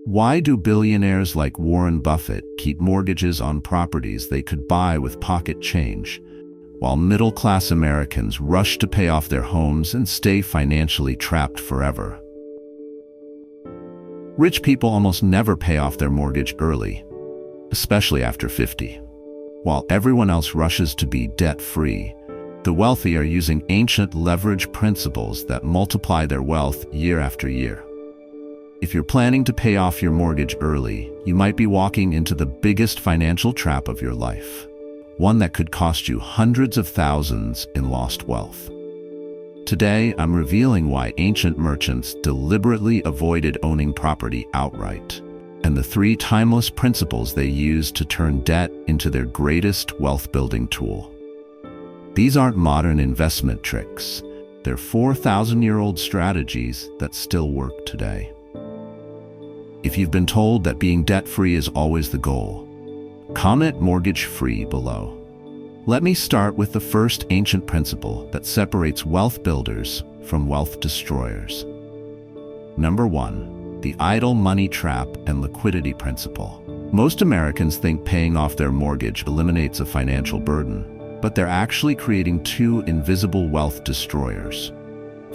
Why do billionaires like Warren Buffett keep mortgages on properties they could buy with pocket change, while middle-class Americans rush to pay off their homes and stay financially trapped forever? Rich people almost never pay off their mortgage early, especially after 50. While everyone else rushes to be debt-free, the wealthy are using ancient leverage principles that multiply their wealth year after year. If you're planning to pay off your mortgage early, you might be walking into the biggest financial trap of your life, one that could cost you hundreds of thousands in lost wealth. Today, I'm revealing why ancient merchants deliberately avoided owning property outright, and the 3 timeless principles they used to turn debt into their greatest wealth-building tool. These aren't modern investment tricks. They're 4,000-year-old strategies that still work today. If you've been told that being debt-free is always the goal, comment mortgage-free below. Let me start with the first ancient principle that separates wealth builders from wealth destroyers. Number 1, the idle money trap and liquidity principle. Most Americans think paying off their mortgage eliminates a financial burden, but they're actually creating 2 invisible wealth destroyers.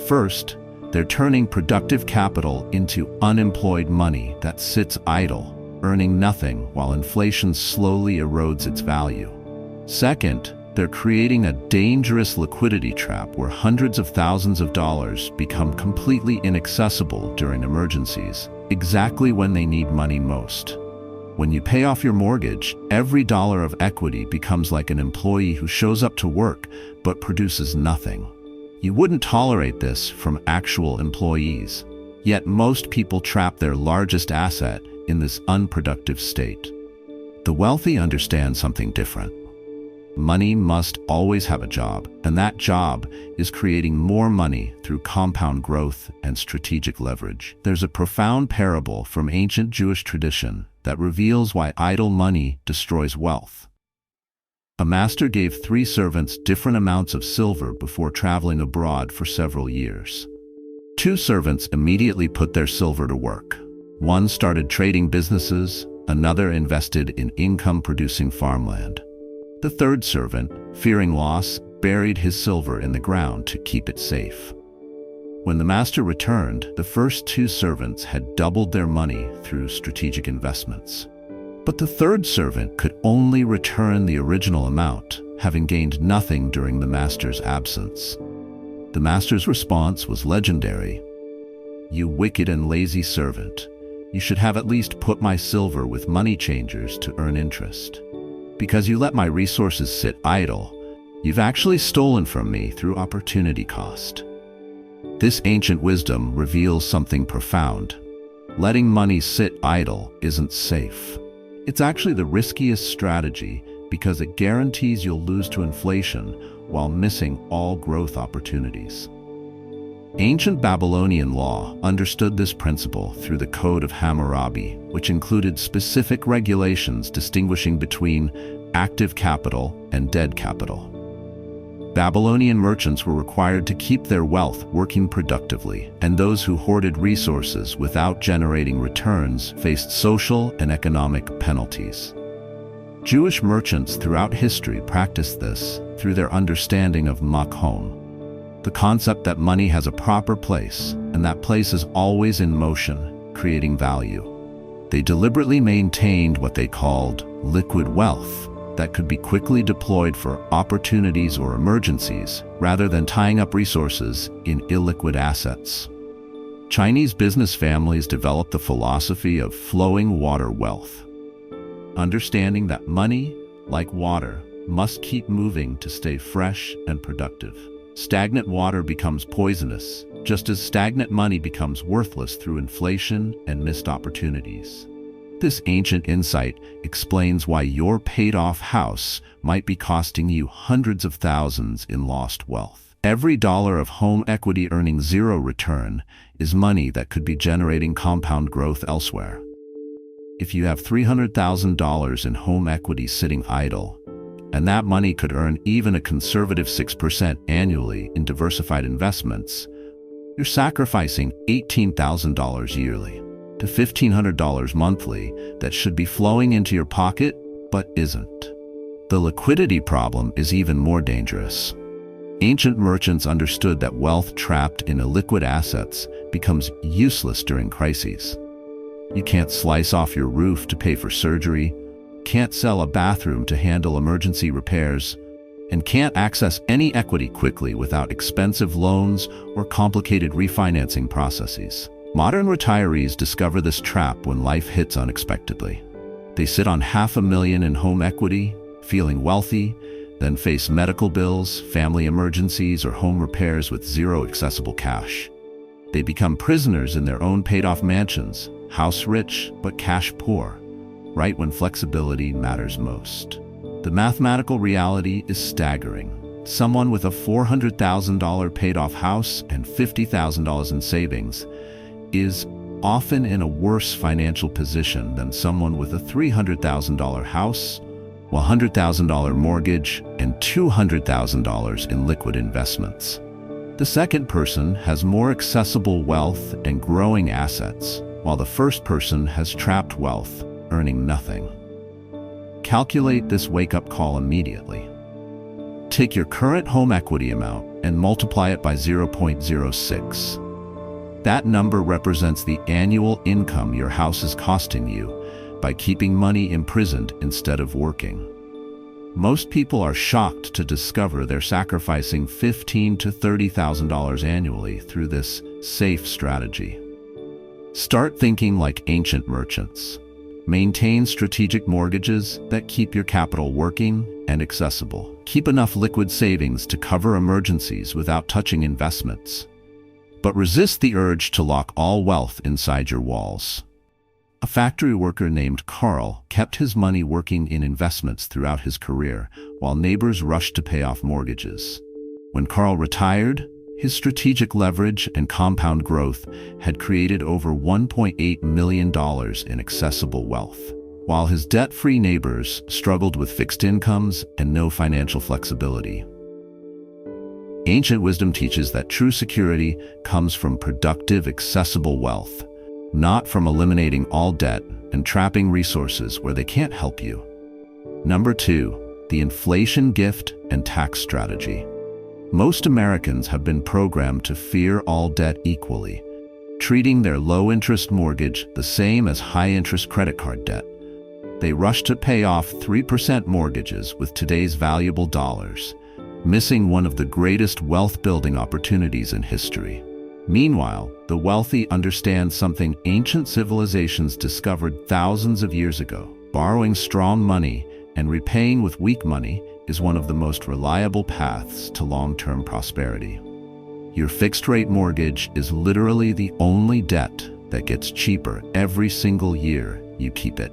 First, they're turning productive capital into unemployed money that sits idle, earning nothing while inflation slowly erodes its value. Second, they're creating a dangerous liquidity trap where hundreds of thousands of dollars become completely inaccessible during emergencies, exactly when they need money most. When you pay off your mortgage, every dollar of equity becomes like an employee who shows up to work but produces nothing. You wouldn't tolerate this from actual employees, yet most people trap their largest asset in this unproductive state. The wealthy understand something different. Money must always have a job, and that job is creating more money through compound growth and strategic leverage. There's a profound parable from ancient Jewish tradition that reveals why idle money destroys wealth. A master gave 3 servants different amounts of silver before traveling abroad for several years. 2 servants immediately put their silver to work. One started trading businesses, another invested in income-producing farmland. The 3rd servant, fearing loss, buried his silver in the ground to keep it safe. When the master returned, the first 2 servants had doubled their money through strategic investments. But the 3rd servant could only return the original amount, having gained nothing during the master's absence. The master's response was legendary. "You wicked and lazy servant, you should have at least put my silver with money changers to earn interest. Because you let my resources sit idle, you've actually stolen from me through opportunity cost." This ancient wisdom reveals something profound. Letting money sit idle isn't safe. It's actually the riskiest strategy because it guarantees you'll lose to inflation while missing all growth opportunities. Ancient Babylonian law understood this principle through the Code of Hammurabi, which included specific regulations distinguishing between active capital and dead capital. Babylonian merchants were required to keep their wealth working productively, and those who hoarded resources without generating returns faced social and economic penalties. Jewish merchants throughout history practiced this through their understanding of makom, the concept that money has a proper place, and that place is always in motion, creating value. They deliberately maintained what they called liquid wealth, that could be quickly deployed for opportunities or emergencies, rather than tying up resources in illiquid assets. Chinese business families developed the philosophy of flowing water wealth, understanding that money, like water, must keep moving to stay fresh and productive. Stagnant water becomes poisonous, just as stagnant money becomes worthless through inflation and missed opportunities. This ancient insight explains why your paid-off house might be costing you hundreds of thousands in lost wealth. Every dollar of home equity earning 0 return is money that could be generating compound growth elsewhere. If you have $300,000 in home equity sitting idle, and that money could earn even a conservative 6% annually in diversified investments, you're sacrificing $18,000 yearly. to $1,500 monthly that should be flowing into your pocket but isn't. The liquidity problem is even more dangerous. Ancient merchants understood that wealth trapped in illiquid assets becomes useless during crises. You can't slice off your roof to pay for surgery, can't sell a bathroom to handle emergency repairs, and can't access any equity quickly without expensive loans or complicated refinancing processes. Modern retirees discover this trap when life hits unexpectedly. They sit on $500,000 in home equity, feeling wealthy, then face medical bills, family emergencies, or home repairs with zero accessible cash. They become prisoners in their own paid-off mansions, house rich but cash poor, right when flexibility matters most. The mathematical reality is staggering. Someone with a $400,000 paid-off house and $50,000 in savings is often in a worse financial position than someone with a $300,000 house, $100,000 mortgage, and $200,000 in liquid investments. The second person has more accessible wealth and growing assets, while the first person has trapped wealth, earning nothing. Calculate this wake-up call immediately. Take your current home equity amount and multiply it by 0.06. That number represents the annual income your house is costing you by keeping money imprisoned instead of working. Most people are shocked to discover they're sacrificing $15,000 to $30,000 annually through this safe strategy. Start thinking like ancient merchants. Maintain strategic mortgages that keep your capital working and accessible. Keep enough liquid savings to cover emergencies without touching investments. But resist the urge to lock all wealth inside your walls. A factory worker named Carl kept his money working in investments throughout his career, while neighbors rushed to pay off mortgages. When Carl retired, his strategic leverage and compound growth had created over $1.8 million in accessible wealth, while his debt-free neighbors struggled with fixed incomes and no financial flexibility. Ancient wisdom teaches that true security comes from productive, accessible wealth, not from eliminating all debt and trapping resources where they can't help you. Number 2, the inflation gift and tax strategy. Most Americans have been programmed to fear all debt equally, treating their low-interest mortgage the same as high-interest credit card debt. They rush to pay off 3% mortgages with today's valuable dollars, missing one of the greatest wealth-building opportunities in history. Meanwhile, the wealthy understand something ancient civilizations discovered thousands of years ago. Borrowing strong money and repaying with weak money is one of the most reliable paths to long-term prosperity. Your fixed-rate mortgage is literally the only debt that gets cheaper every single year you keep it.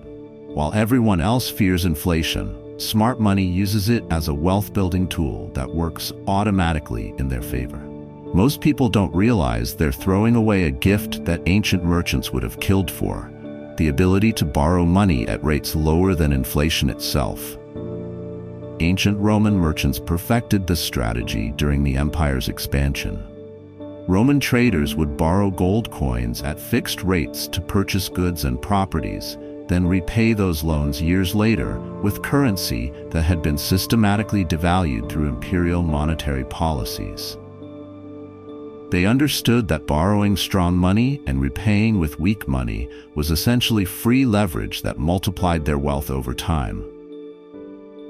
While everyone else fears inflation, smart money uses it as a wealth-building tool that works automatically in their favor. Most people don't realize they're throwing away a gift that ancient merchants would have killed for: the ability to borrow money at rates lower than inflation itself. Ancient Roman merchants perfected this strategy during the empire's expansion. Roman traders would borrow gold coins at fixed rates to purchase goods and properties, then repay those loans years later with currency that had been systematically devalued through imperial monetary policies. They understood that borrowing strong money and repaying with weak money was essentially free leverage that multiplied their wealth over time.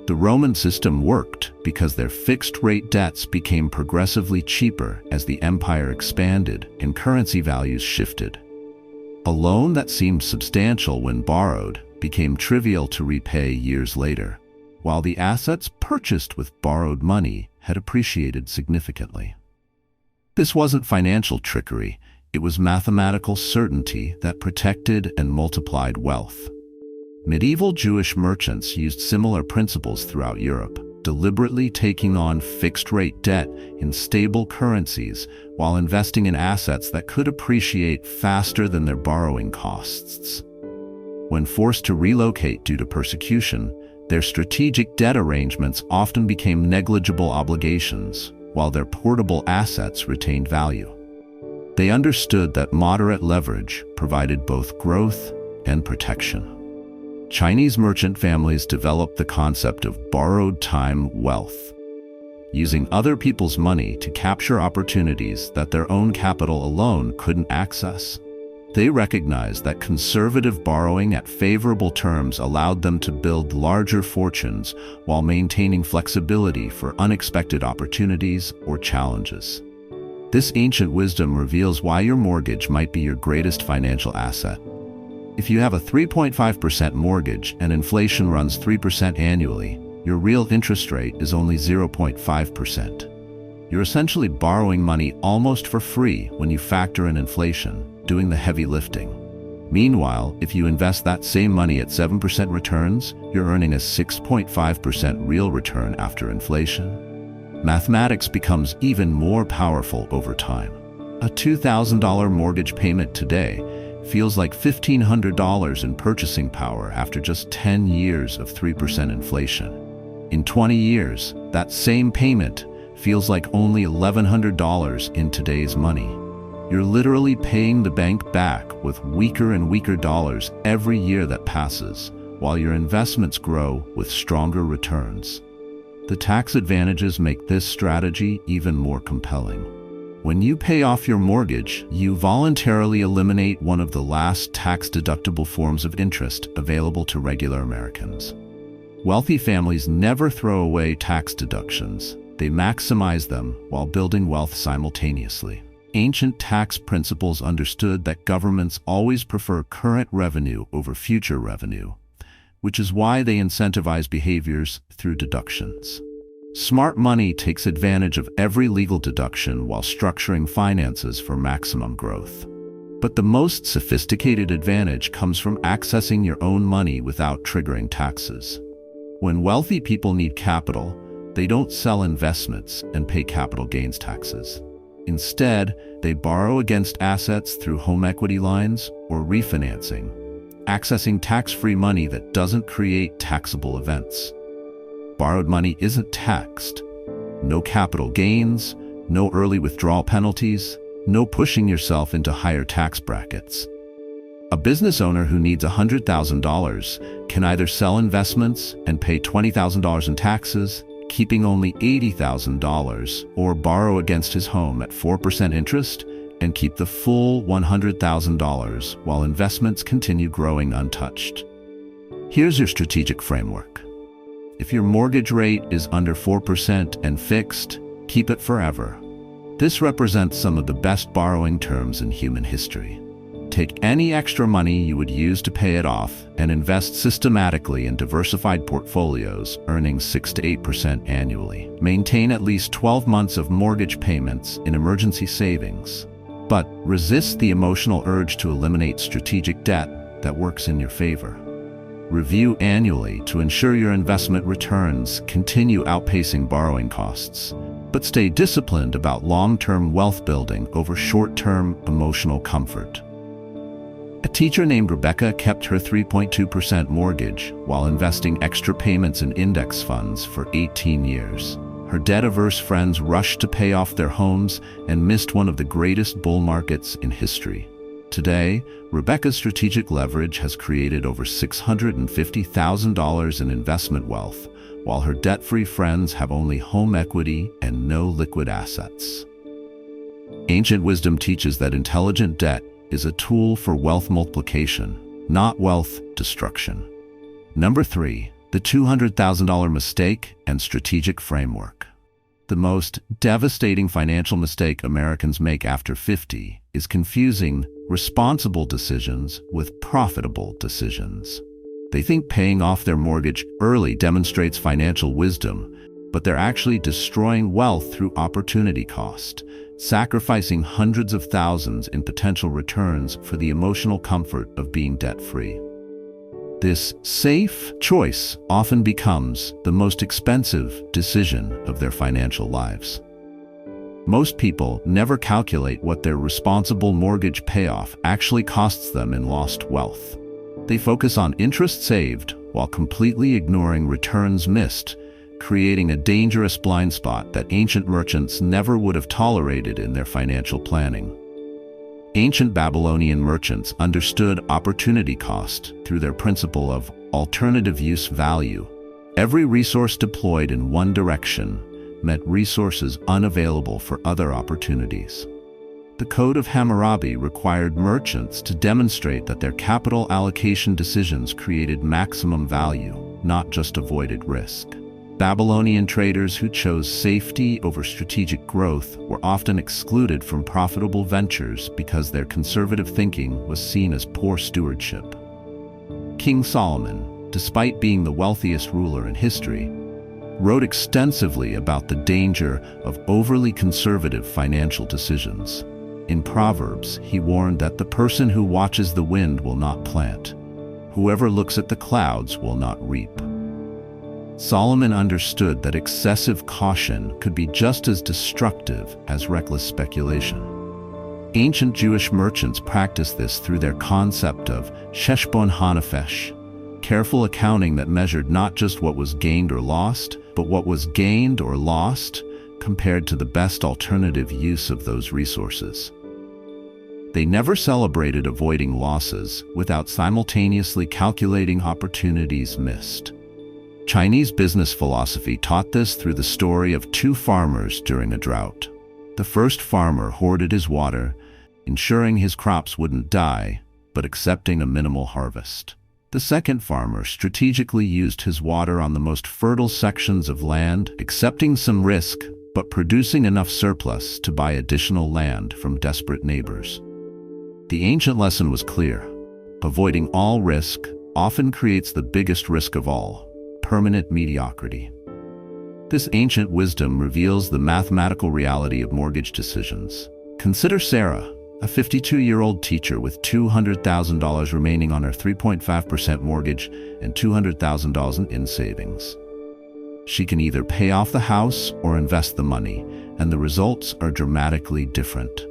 The Roman system worked because their fixed-rate debts became progressively cheaper as the empire expanded and currency values shifted. A loan that seemed substantial when borrowed became trivial to repay years later, while the assets purchased with borrowed money had appreciated significantly. This wasn't financial trickery, it was mathematical certainty that protected and multiplied wealth. Medieval Jewish merchants used similar principles throughout Europe, deliberately taking on fixed-rate debt in stable currencies while investing in assets that could appreciate faster than their borrowing costs. When forced to relocate due to persecution, their strategic debt arrangements often became negligible obligations, while their portable assets retained value. They understood that moderate leverage provided both growth and protection. Chinese merchant families developed the concept of borrowed time wealth, using other people's money to capture opportunities that their own capital alone couldn't access. They recognized that conservative borrowing at favorable terms allowed them to build larger fortunes while maintaining flexibility for unexpected opportunities or challenges. This ancient wisdom reveals why your mortgage might be your greatest financial asset. If you have a 3.5% mortgage and inflation runs 3% annually, your real interest rate is only 0.5%. You're essentially borrowing money almost for free when you factor in inflation, doing the heavy lifting. Meanwhile, if you invest that same money at 7% returns, you're earning a 6.5% real return after inflation. Mathematics becomes even more powerful over time. A $2,000 mortgage payment today feels like $1,500 in purchasing power after just 10 years of 3% inflation. In 20 years, that same payment feels like only $1,100 in today's money. You're literally paying the bank back with weaker and weaker dollars every year that passes, while your investments grow with stronger returns. The tax advantages make this strategy even more compelling. When you pay off your mortgage, you voluntarily eliminate one of the last tax-deductible forms of interest available to regular Americans. Wealthy families never throw away tax deductions. They maximize them while building wealth simultaneously. Ancient tax principles understood that governments always prefer current revenue over future revenue, which is why they incentivize behaviors through deductions. Smart money takes advantage of every legal deduction while structuring finances for maximum growth. But the most sophisticated advantage comes from accessing your own money without triggering taxes. When wealthy people need capital, they don't sell investments and pay capital gains taxes. Instead, they borrow against assets through home equity lines or refinancing, accessing tax-free money that doesn't create taxable events. Borrowed money isn't taxed. No capital gains, no early withdrawal penalties, no pushing yourself into higher tax brackets. A business owner who needs $100,000 can either sell investments and pay $20,000 in taxes, keeping only $80,000, or borrow against his home at 4% interest and keep the full $100,000 while investments continue growing untouched. Here's your strategic framework. If your mortgage rate is under 4% and fixed, keep it forever. This represents some of the best borrowing terms in human history. Take any extra money you would use to pay it off and invest systematically in diversified portfolios, earning 6 to 8% annually. Maintain at least 12 months of mortgage payments in emergency savings. But resist the emotional urge to eliminate strategic debt that works in your favor. Review annually to ensure your investment returns continue outpacing borrowing costs, but stay disciplined about long-term wealth building over short-term emotional comfort. A teacher named Rebecca kept her 3.2% mortgage while investing extra payments in index funds for 18 years. Her debt-averse friends rushed to pay off their homes and missed one of the greatest bull markets in history. Today, Rebecca's strategic leverage has created over $650,000 in investment wealth, while her debt-free friends have only home equity and no liquid assets. Ancient wisdom teaches that intelligent debt is a tool for wealth multiplication, not wealth destruction. Number 3, the $200,000 mistake and strategic framework. The most devastating financial mistake Americans make after 50 is confusing responsible decisions with profitable decisions. They think paying off their mortgage early demonstrates financial wisdom, but they're actually destroying wealth through opportunity cost, sacrificing hundreds of thousands in potential returns for the emotional comfort of being debt-free. This safe choice often becomes the most expensive decision of their financial lives. Most people never calculate what their responsible mortgage payoff actually costs them in lost wealth. They focus on interest saved while completely ignoring returns missed, creating a dangerous blind spot that ancient merchants never would have tolerated in their financial planning. Ancient Babylonian merchants understood opportunity cost through their principle of alternative use value. Every resource deployed in one direction meant resources unavailable for other opportunities. The Code of Hammurabi required merchants to demonstrate that their capital allocation decisions created maximum value, not just avoided risk. Babylonian traders who chose safety over strategic growth were often excluded from profitable ventures because their conservative thinking was seen as poor stewardship. King Solomon, despite being the wealthiest ruler in history, wrote extensively about the danger of overly conservative financial decisions. In Proverbs, he warned that the person who watches the wind will not plant. Whoever looks at the clouds will not reap. Solomon understood that excessive caution could be just as destructive as reckless speculation. Ancient Jewish merchants practiced this through their concept of Sheshbon HaNefesh, careful accounting that measured not just what was gained or lost, but what was gained or lost compared to the best alternative use of those resources. They never celebrated avoiding losses without simultaneously calculating opportunities missed. Chinese business philosophy taught this through the story of two farmers during a drought. The first farmer hoarded his water, ensuring his crops wouldn't die, but accepting a minimal harvest. The second farmer strategically used his water on the most fertile sections of land, accepting some risk, but producing enough surplus to buy additional land from desperate neighbors. The ancient lesson was clear. Avoiding all risk often creates the biggest risk of all: permanent mediocrity. This ancient wisdom reveals the mathematical reality of mortgage decisions. Consider Sarah, a 52-year-old teacher with $200,000 remaining on her 3.5% mortgage and $200,000 in savings. She can either pay off the house or invest the money, and the results are dramatically different.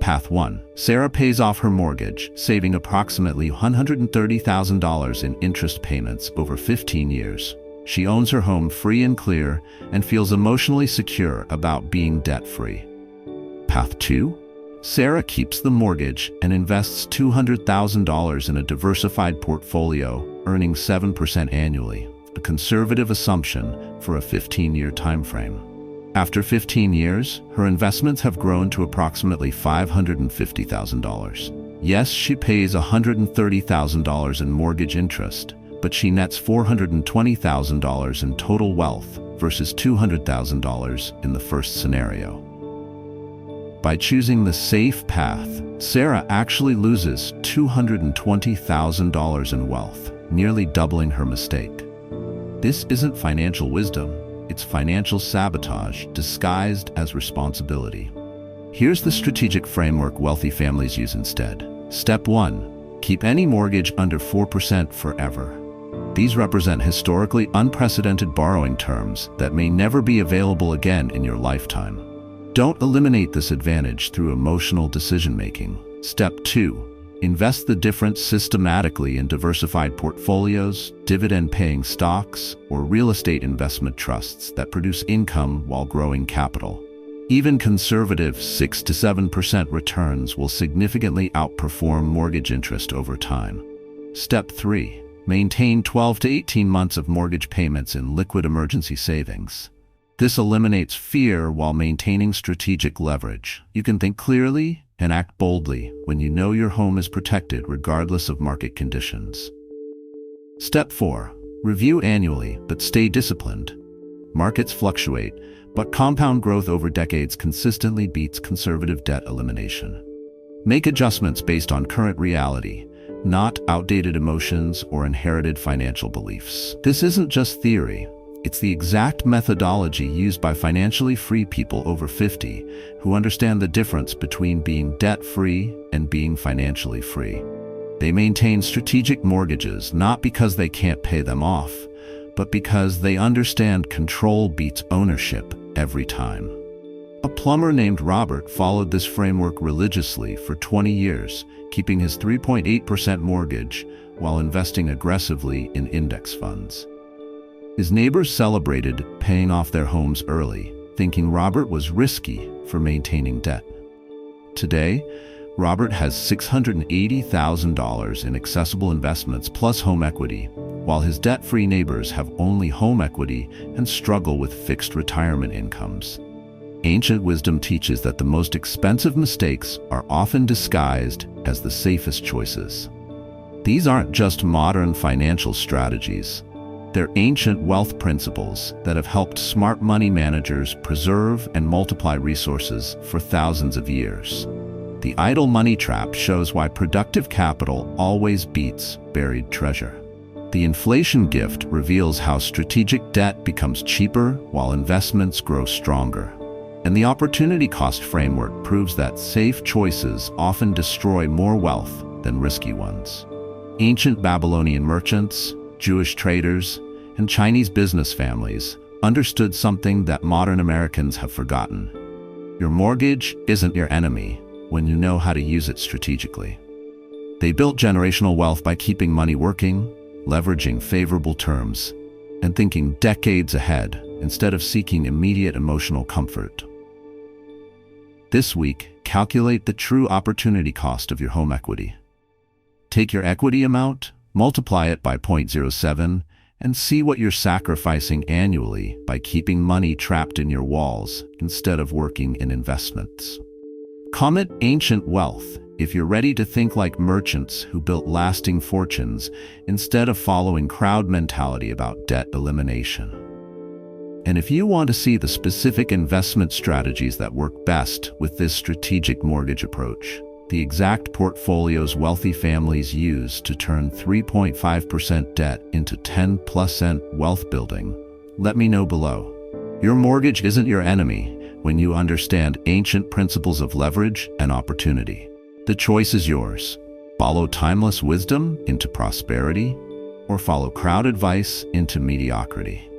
Path 1. Sarah pays off her mortgage, saving approximately $130,000 in interest payments over 15 years. She owns her home free and clear and feels emotionally secure about being debt-free. Path 2. Sarah keeps the mortgage and invests $200,000 in a diversified portfolio, earning 7% annually, a conservative assumption for a 15-year time frame. After 15 years, her investments have grown to approximately $550,000. Yes, she pays $130,000 in mortgage interest, but she nets $420,000 in total wealth versus $200,000 in the first scenario. By choosing the safe path, Sarah actually loses $220,000 in wealth, nearly doubling her mistake. This isn't financial wisdom. It's financial sabotage disguised as responsibility. Here's the strategic framework wealthy families use instead. Step 1. Keep any mortgage under 4% forever. These represent historically unprecedented borrowing terms that may never be available again in your lifetime. Don't eliminate this advantage through emotional decision-making. Step 2. Invest the difference systematically in diversified portfolios, dividend-paying stocks, or real estate investment trusts that produce income while growing capital. Even conservative 6 to 7% returns will significantly outperform mortgage interest over time. Step 3. Maintain 12 to 18 months of mortgage payments in liquid emergency savings. This eliminates fear while maintaining strategic leverage. You can think clearly and act boldly when you know your home is protected regardless of market conditions. Step 4. Review annually, but stay disciplined. Markets fluctuate, but compound growth over decades consistently beats conservative debt elimination. Make adjustments based on current reality, not outdated emotions or inherited financial beliefs. This isn't just theory. It's the exact methodology used by financially free people over 50 who understand the difference between being debt-free and being financially free. They maintain strategic mortgages not because they can't pay them off, but because they understand control beats ownership every time. A plumber named Robert followed this framework religiously for 20 years, keeping his 3.8% mortgage while investing aggressively in index funds. His neighbors celebrated paying off their homes early, thinking Robert was risky for maintaining debt. Today, Robert has $680,000 in accessible investments plus home equity, while his debt-free neighbors have only home equity and struggle with fixed retirement incomes. Ancient wisdom teaches that the most expensive mistakes are often disguised as the safest choices. These aren't just modern financial strategies. They're ancient wealth principles that have helped smart money managers preserve and multiply resources for thousands of years. The idle money trap shows why productive capital always beats buried treasure. The inflation gift reveals how strategic debt becomes cheaper while investments grow stronger. And the opportunity cost framework proves that safe choices often destroy more wealth than risky ones. Ancient Babylonian merchants, Jewish traders, and Chinese business families understood something that modern Americans have forgotten. Your mortgage isn't your enemy when you know how to use it strategically. They built generational wealth by keeping money working, leveraging favorable terms, and thinking decades ahead instead of seeking immediate emotional comfort. This week, calculate the true opportunity cost of your home equity. Take your equity amount, multiply it by 0.07, and see what you're sacrificing annually by keeping money trapped in your walls instead of working in investments. Comment ancient wealth if you're ready to think like merchants who built lasting fortunes instead of following crowd mentality about debt elimination. And if you want to see the specific investment strategies that work best with this strategic mortgage approach, the exact portfolios wealthy families use to turn 3.5% debt into 10% wealth building, let me know below. Your mortgage isn't your enemy when you understand ancient principles of leverage and opportunity. The choice is yours. Follow timeless wisdom into prosperity, or follow crowd advice into mediocrity.